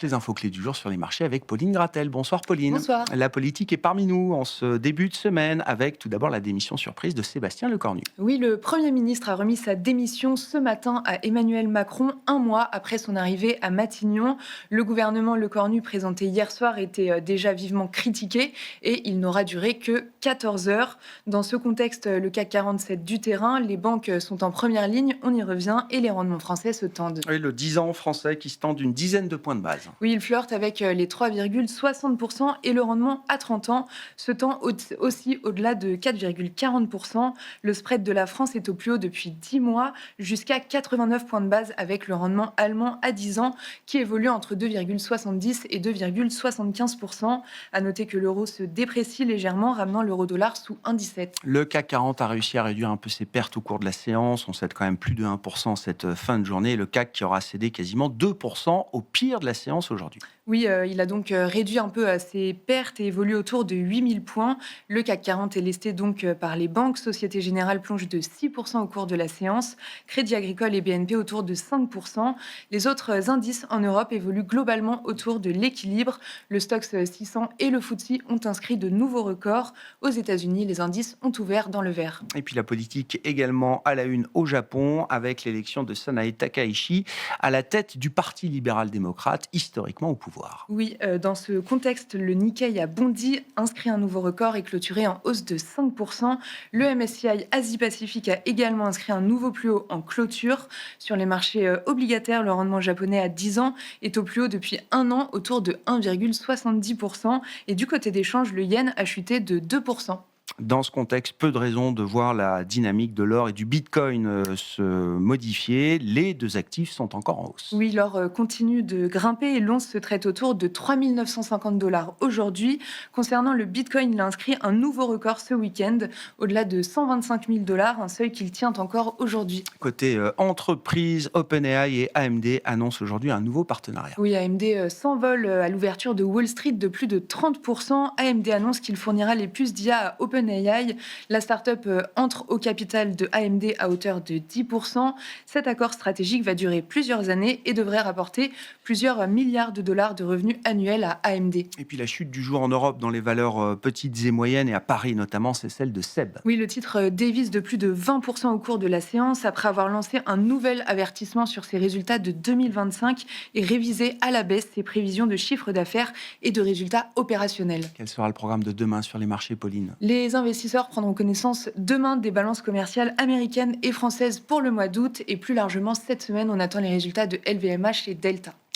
Les infos clés du jour sur les marchés avec Pauline Gratel. Bonsoir Pauline. Bonsoir. La politique est parmi nous en ce début de semaine avec tout d'abord la démission surprise de Sébastien Lecornu. Oui, le Premier ministre a remis sa démission ce matin à Emmanuel Macron, un mois après son arrivée à Matignon. Le gouvernement Lecornu présenté hier soir était déjà vivement critiqué et il n'aura duré que 14 heures. Dans ce contexte, le CAC 47 du terrain, les banques sont en première ligne, on y revient, et les rendements français se tendent. Oui, le 10 ans français qui se tend d'une dizaine de points de base. Oui, il flirte avec les 3,60% et le rendement à 30 ans se tend aussi au-delà de 4,40%. Le spread de la France est au plus haut depuis 10 mois, jusqu'à 89 points de base avec le rendement allemand à 10 ans qui évolue entre 2,70 et 2,75%. À noter que l'euro se déprécie légèrement, ramenant l'euro-dollar sous 1,17. Le CAC 40 a réussi à réduire un peu ses pertes au cours de la séance. On cède quand même plus de 1% cette fin de journée. Le CAC qui aura cédé quasiment 2% au pire de la séance aujourd'hui. Oui, il a donc réduit un peu ses pertes et évolue autour de 8000 points. Le CAC 40 est lesté donc par les banques. Société Générale plonge de 6% au cours de la séance. Crédit Agricole et BNP autour de 5%. Les autres indices en Europe évoluent globalement autour de l'équilibre. Le Stoxx 600 et le FTSE ont inscrit de nouveaux records. Aux États-Unis, les indices ont ouvert dans le vert. Et puis la politique également à la une au Japon avec l'élection de Sanae Takaichi à la tête du Parti libéral-démocrate, historiquement au pouvoir. Oui, dans ce contexte, le Nikkei a bondi, inscrit un nouveau record et clôturé en hausse de 5%. Le MSCI Asie-Pacifique a également inscrit un nouveau plus haut en clôture. Sur les marchés obligataires, le rendement japonais à 10 ans est au plus haut depuis un an, autour de 1,70%. Et du côté des changes, le yen a chuté de 2%. Dans ce contexte, peu de raisons de voir la dynamique de l'or et du bitcoin se modifier. Les deux actifs sont encore en hausse. Oui, l'or continue de grimper et l'once se traite autour de 3 950 $ aujourd'hui. Concernant le bitcoin, il a inscrit un nouveau record ce week-end, au-delà de 125 000 $, un seuil qu'il tient encore aujourd'hui. Côté entreprise, OpenAI et AMD annoncent aujourd'hui un nouveau partenariat. Oui, AMD s'envole à l'ouverture de Wall Street de plus de 30%. AMD annonce qu'il fournira les puces d'IA à OpenAI. La start-up entre au capital de AMD à hauteur de 10%. Cet accord stratégique va durer plusieurs années et devrait rapporter plusieurs milliards de dollars de revenus annuels à AMD. Et puis la chute du jour en Europe dans les valeurs petites et moyennes et à Paris notamment, c'est celle de SEB. Oui, le titre dévisse de plus de 20% au cours de la séance après avoir lancé un nouvel avertissement sur ses résultats de 2025 et révisé à la baisse ses prévisions de chiffre d'affaires et de résultats opérationnels. Quel sera le programme de demain sur les marchés, Pauline ? Les investisseurs prendront connaissance demain des balances commerciales américaines et françaises pour le mois d'août et plus largement cette semaine, on attend les résultats de LVMH et Delta.